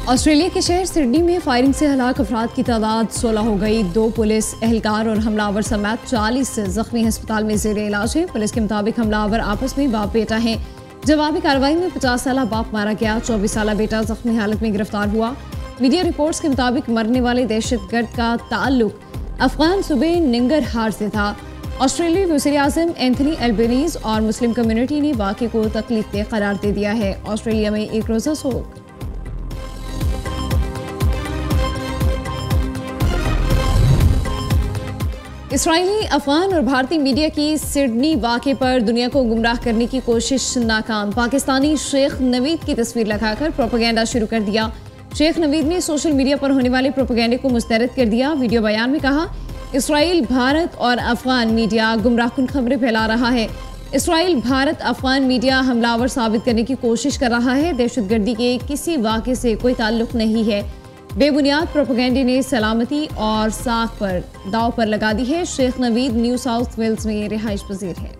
Australia के शहर Sydney में फायरिंग से हलाक अफराद की तादाद 16 हो गई। 2 पुलिस एहलकार और हमलावर समेत 40 जख्मी अस्पताल में जेर इलाज है। पुलिस के मुताबिक हमलावर आपस में बाप बेटा हैं। जवाबी कार्रवाई में 50 साला बाप मारा गया। 24 साला बेटा जख्मी हालत में गिरफ्तार हुआ। मीडिया रिपोर्ट्स के मुताबिक मरने वाले दहशतगर्द का ताल्लुक अफगान सूबे निंगरहार से था। ऑस्ट्रेलियाई वज़ीर आज़म एंथनी एल्बनीज़ और मुस्लिम कम्युनिटी ने वाक़े को तकलीफ दे करार दे दिया है। ऑस्ट्रेलिया में एक रोज़ा सोग। इसराइली, अफगान और भारतीय मीडिया की सिडनी वाक़े पर दुनिया को गुमराह करने की कोशिश नाकाम। पाकिस्तानी शेख नवीद की तस्वीर लगाकर प्रोपेगेंडा शुरू कर दिया। शेख नवीद ने सोशल मीडिया पर होने वाले प्रोपेगेंडे को मुस्तरद कर दिया। वीडियो बयान में कहा, इसराइल, भारत और अफगान मीडिया गुमराहकुन खबरें फैला रहा है। इसराइल, भारत, अफगान मीडिया हमलावर साबित करने की कोशिश कर रहा है। दहशतगर्दी के किसी वाक़े से कोई ताल्लुक नहीं है। बेबुनियाद प्रोपेगेंडे ने सलामती और साख पर दाव पर लगा दी है। Sheikh Naveed New South Wales में रिहाइश पजीर है।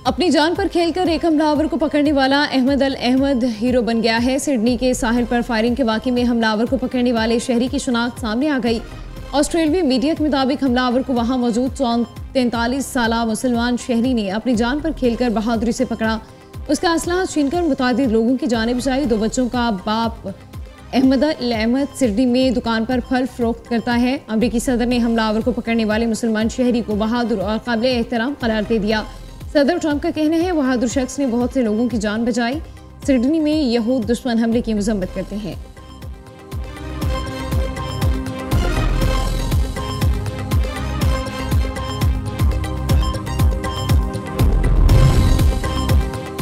अपनी जान पर खेलकर एक हमलावर को पकड़ने वाला अहमद अल अहमद हीरो बन गया है। सिडनी के साहिल पर फायरिंग के वाक़े में हमलावर को पकड़ने वाले शहरी की शनाख्त सामने आ गई। ऑस्ट्रेलियाई मीडिया के मुताबिक हमलावर को वहां मौजूद 43 साला मुसलमान शहरी ने अपनी जान पर खेलकर बहादुरी से पकड़ा। उसका असलहा छीनकर मुतादिद लोगों की जानें बचाई। 2 बच्चों का बाप अहमद अल अहमद सिडनी में दुकान पर फल फरोख्त करता है। अमरीकी सदर ने हमलावर को पकड़ने वाले मुसलमान शहरी को बहादुर और काबिल एहतराम करार दे दिया। सदर ट्रंप का कहना है, बहादुर शख्स ने बहुत से लोगों की जान बचाई। सिडनी में यहूद दुश्मन हमले की मजम्मत करते हैं।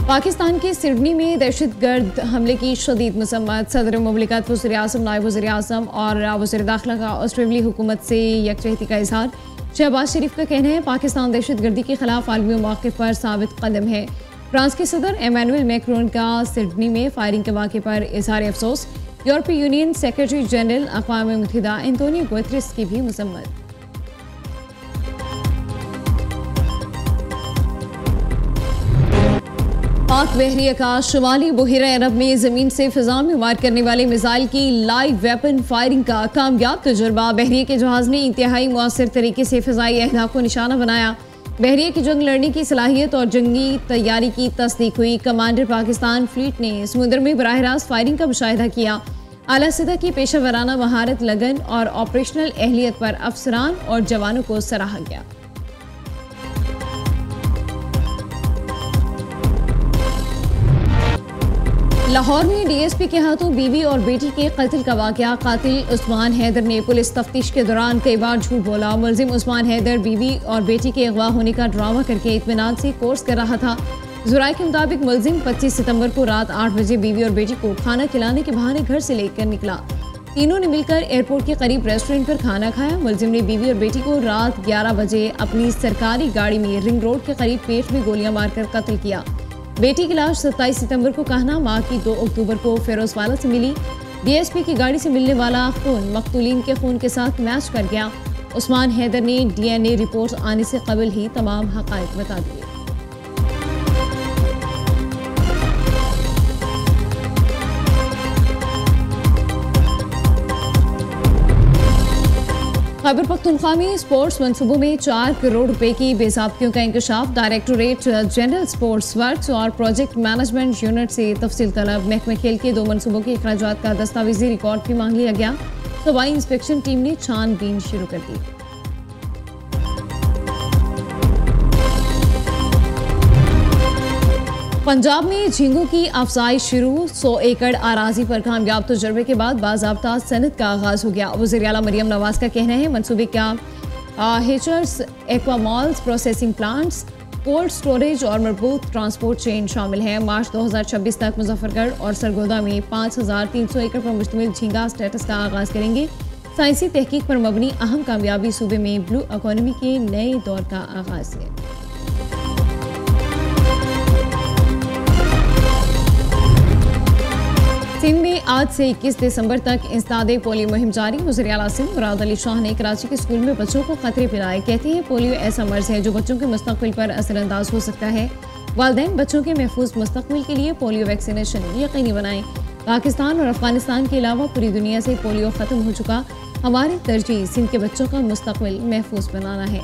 पाकिस्तान के सिडनी में दहशतगर्द हमले की शदीद मजम्मत। सदर मुमलिकत, वज़ीर आज़म, नायब वज़ीर आज़म और वज़ीर दाखिला का ऑस्ट्रेलियाई हुकूमत से यकजहती का इजहार। शहबाज शरीफ का कहना है, पाकिस्तान दहशतगर्दी के खिलाफ आलमी मौक़िफ़ पर साबित कदम है। फ्रांस के सदर एमानुएल मैक्रोन का सिडनी में फायरिंग के वाक़े पर इजहार अफसोस। यूरोपीय यूनियन सेक्रेटरी जनरल अक़वाम मुत्तहिदा एंटोनियो गुतेरेस की भी मजम्मत। पाक बहरिया का शुमाली बहिरा अरब में ज़मीन से फ़िज़ा में वार करने वाले मिसाइल की लाइव वेपन फायरिंग का कामयाब तजुर्बा। बहरिया के जहाज़ ने इंतहाई मुअस्सर तरीके से फ़िज़ाई अहदाफ को निशाना बनाया। बहरिया की जंग लड़ने की सलाहियत और जंगी तैयारी की तस्दीक हुई। कमांडर पाकिस्तान फ्लीट ने समुद्र में बराह रास्त फायरिंग का मुशाहिदा किया। आला सतह की पेशा वराना महारत, लगन और ऑपरेशनल अहलियत पर अफसरान और जवानों को सराहा गया। लाहौर में डीएसपी के हाथों बीवी और बेटी के कत्ल का वाक़या। कातिल उस्मान हैदर ने पुलिस तफ्तीश के दौरान कई बार झूठ बोला। मुलजिम उस्मान हैदर बीवी और बेटी के अगवा होने का ड्रामा करके इत्मीनान से कोर्स कर रहा था। ज़राए के मुताबिक मुलजिम 25 सितंबर को रात 8 बजे बीवी और बेटी को खाना खिलाने के बहाने घर से लेकर निकला। तीनों ने मिलकर एयरपोर्ट के करीब रेस्टोरेंट पर खाना खाया। मुलजिम ने बीवी और बेटी को रात 11 बजे अपनी सरकारी गाड़ी में रिंग रोड के करीब पेट में गोलियां मारकर कत्ल किया। बेटी की लाश 27 सितंबर को कहना, मां की 2 अक्टूबर को फिरोजवाला से मिली। डीएसपी की गाड़ी से मिलने वाला खून मकतूलीन के खून के साथ मैच कर गया। उस्मान हैदर ने डीएनए रिपोर्ट आने से कबल ही तमाम हक़ाइक़ बता दिए। खैबर पख्तूनख्वा में स्पोर्ट्स मनसूबों में 4 करोड़ रुपए की बेज़ाब्तियों का इंकशाफ। डायरेक्टोरेट जनरल स्पोर्ट्स वर्क्स और प्रोजेक्ट मैनेजमेंट यूनिट से तफसील तलब। महकमे खेल के 2 मनसूबों के अखराजात का दस्तावेजी रिकॉर्ड भी मांग लिया गया। सूबाई इंस्पेक्शन टीम ने छानबीन शुरू कर दी। पंजाब में झींगों की अफजाइश शुरू। 100 एकड़ आराजी पर कामयाब तजर्बे के बाद बाज़ाब्ता सनत का आगाज हो गया। वज़ीर आला मरियम नवाज का कहना है, मनसूबे का हेचर्स, एक्वामॉल्स, प्रोसेसिंग प्लांट्स, कोल्ड स्टोरेज और मरबूत ट्रांसपोर्ट चेन शामिल हैं। मार्च 2026 तक मुजफ्फरगढ़ और सरगोदा में 5300 एकड़ पर मुश्तमिल झींगा स्टेटस का आगाज करेंगे। साइंसी तहकीक पर मबनी अहम कामयाबी सूबे में ब्लू इकोनॉमी के नए दौर का आगाज है। सिंध में आज से 21 दिसंबर तक इंसदादे पोलियो मुहिम जारी। वज़ीर आला सिंध मुराद अली शाह ने कराची के स्कूल में बच्चों को खतरे पिलाए। कहते हैं पोलियो ऐसा मर्ज है जो बच्चों के मुस्तकबिल पर असरअंदाज हो सकता है। वालिदैन बच्चों के महफूज मुस्तकबिल के लिए पोलियो वैक्सीनेशन यकीनी बनाएं। पाकिस्तान और अफगानिस्तान के अलावा पूरी दुनिया से पोलियो ख़त्म हो चुका, हमारी तरजीह सिंध के बच्चों का मुस्तकबिल महफूज बनाना है।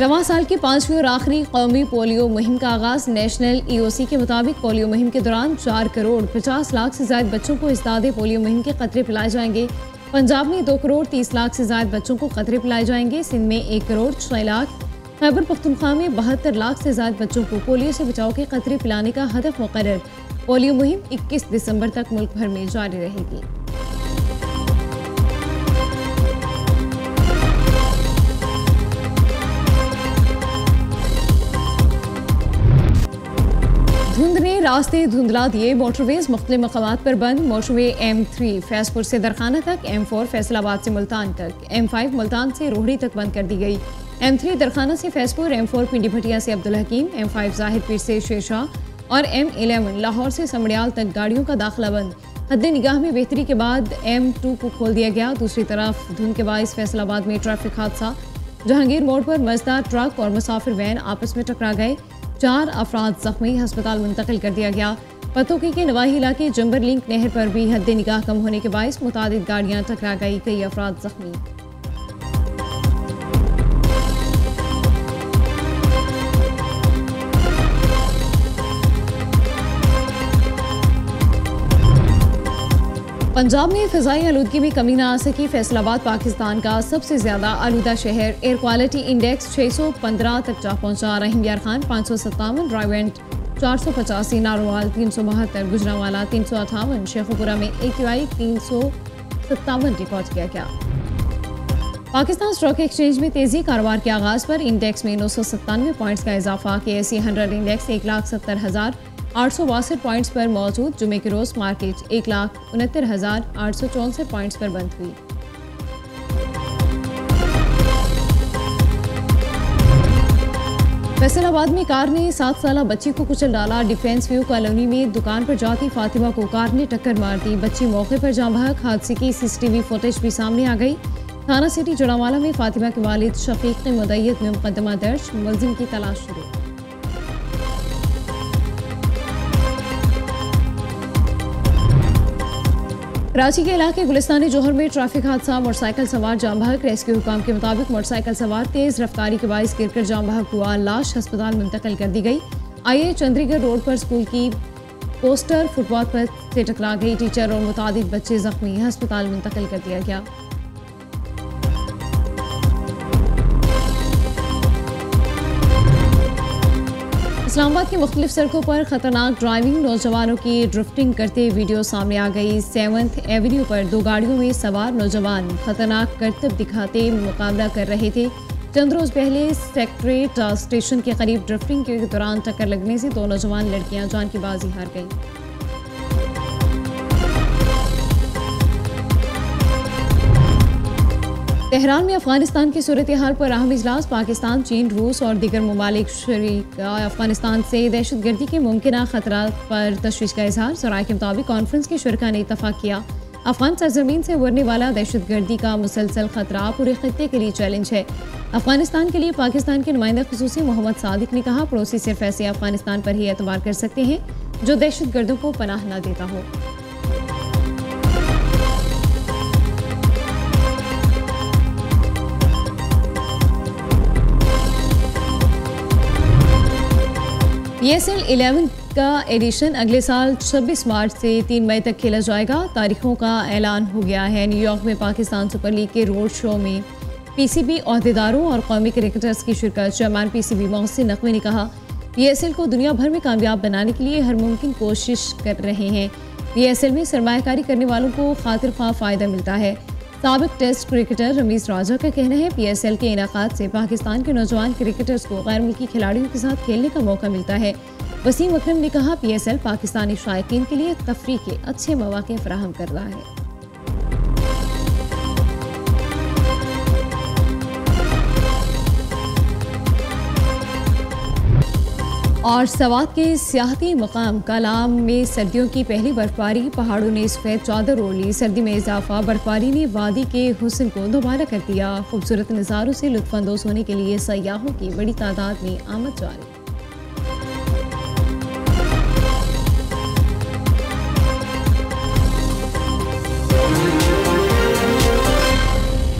रवां साल की 5वीं और आखिरी कौमी पोलियो मुहिम का आगाज। नेशनल EOC के मुताबिक पोलियो मुहिम के दौरान 4 करोड़ 50 लाख से ज्यादा बच्चों को इस्तादे पोलियो मुहिम के कतरे पिलाए जाएंगे। पंजाब में 2 करोड़ 30 लाख से ज्यादा बच्चों को कतरे पिलाए जाएंगे। सिंध में 1 करोड़ 6 लाख, खैबर पख्तूनख्वा में 72 लाख से ज्यादा बच्चों को पोलियो से बचाव के कतरे पिलाने का हदफ मुकर्रर। पोलियो मुहिम 21 दिसंबर तक मुल्क भर में जारी रहेगी। धुंध ने रास्ते धुंधला दिए, मोटरवेज मुख्तलिफ मकामात पर बंद। मोटरवे M3 फैजपुर से दरखाना तक, M4 फैसलाबाद से मुल्तान तक, M5 मुल्तान से रोहड़ी तक बंद कर दी गई। M3 दरखाना से फैजपुर, M4 पिंडी भटिया से अब्दुल हकीम, M5 जाहिद पीर से शेरशाह और M11 लाहौर से समड़ियाल तक गाड़ियों का दाखिला बंद। हद निगाह में बेहतरी के बाद M2 को खोल दिया गया। दूसरी तरफ धुंध के बाइस फैसलाबाद में ट्रैफिक हादसा, जहांगीर मोड़ पर मजदा ट्रक और मुसाफिर वैन आपस में टकरा गए। 4 अफराद जख्मी, अस्पताल मुंतकिल कर दिया गया। पतोकी के नवाही इलाके जंबर लिंक नहर पर भी हद निगाह कम होने के बायस मुतादिद गाड़ियां टकरा गई, कई अफराद जख्मी। पंजाब में फ़िज़ाई आलूदगी में कमी न आ सकी। फैसलाबाद पाकिस्तान का सबसे ज्यादा आलूदा शहर। एयर क्वालिटी इंडेक्स 615 तक जा पहुंचा। रहीम यार खान 557, रायवेंट 485, नारोवाल 372, गुजरांवाला 358, शेखुपुरा में AQI 357 रिकॉर्ड किया गया। पाकिस्तान स्टॉक एक्सचेंज में तेजी, कारोबार के आगाज पर इंडेक्स में 997 पॉइंट्स का इजाफा। KSE 100 इंडेक्स 1,70,862 पॉइंट्स पर मौजूद। जुमे के रोज मार्केट 1,69,864 पॉइंट्स पर बंद हुई। फैसलाबाद में कार ने 7 साला बच्ची को कुचल डाला। डिफेंस व्यू कॉलोनी में दुकान पर जाती फातिमा को कार ने टक्कर मार दी। बच्ची मौके पर जाँ बहक। हादसे की CCTV फुटेज भी सामने आ गई। थाना सिटी जुड़ावाला में फातिमा के वालिद शफीक की मुद्दईयत में मुकदमा दर्ज, मुलजिम की तलाश शुरू। कराची के इलाके गुलिस्तानी जौहर में ट्रैफिक हादसा, मोटरसाइकिल सवार जाम बहक। रेस्क्यू हुकाम के मुताबिक मोटरसाइकिल सवार तेज रफ्तारी के बायस गिरकर जाम बहक हुआ। लाश अस्पताल मुंतकिल कर दी गई। IA चंद्रीगढ़ रोड पर स्कूल की पोस्टर फुटपाथ पर से टकरा गई। टीचर और मुतादिद बच्चे जख्मी, अस्पताल मुंतकिल कर दिया गया। इस्लामाबाद की मुख्तलिफ सड़कों पर खतरनाक ड्राइविंग, नौजवानों की ड्रिफ्टिंग करते वीडियो सामने आ गई। 7th एवेन्यू पर 2 गाड़ियों में सवार नौजवान खतरनाक करतब दिखाते मुकाबला कर रहे थे। चंद रोज पहले सेक्रेटरीट स्टेशन के करीब ड्रिफ्टिंग के दौरान टक्कर लगने से 2 नौजवान लड़कियां जान की बाजी हार गईं। तेहरान में अफगानिस्तान की सूरत हाल पर अहम इजलास। पाकिस्तान, चीन, रूस और दीगर ममालिक शरीक। अफगानिस्तान से दहशतगर्दी के मुमकिन खतरात पर तशवीश का इजहार। सराय के मुताबिक कॉन्फ्रेंस के शुरका ने इत्तफाक किया, अफगान सरजमीन से उभरने वाला दहशतगर्दी का मुसलसल खतरा पूरे खत्ते के लिए चैलेंज है। अफगानिस्तान के लिए पाकिस्तान के नुमाइंदा खुसूसी मोहम्मद सादिक ने कहा, पड़ोसी सिर्फ ऐसे अफगानिस्तान पर ही एतबार कर सकते हैं जो दहशतगर्दों को पनाह न देता हो। PSL 11 का एडिशन अगले साल 26 मार्च से 3 मई तक खेला जाएगा। तारीखों का ऐलान हो गया है। न्यूयॉर्क में पाकिस्तान सुपर लीग के रोड शो में PCB अहदेदारों और कौमी क्रिकेटर्स की शिरकत। चेयरमैन PCB मोहसिन नकवी ने कहा, PSL को दुनिया भर में कामयाब बनाने के लिए हर मुमकिन कोशिश कर रहे हैं। PSL में सरमायाकारी करने वालों को खातिर ख्वाह फ़ायदा मिलता है। साबिक टेस्ट क्रिकेटर रमीज राजा का कहना है, PSL के इनाकात से पाकिस्तान के नौजवान क्रिकेटर्स को गैर मुल्की खिलाड़ियों के साथ खेलने का मौका मिलता है। वसीम अकरम ने कहा, PSL पाकिस्तानी शायकीन के लिए तफरीह के अच्छे मौके फराहम कर रहा है। और सवात के सियाहती मकाम कलाम में सर्दियों की पहली बर्फबारी, पहाड़ों ने सफ़ेद चादर ओढ़ ली। सर्दी में इजाफा, बर्फबारी ने वादी के हुस्न को दोबारा कर दिया। खूबसूरत नज़ारों से लुत्फ़अंदोज़ होने के लिए सयाहों की बड़ी तादाद में आमद जारी।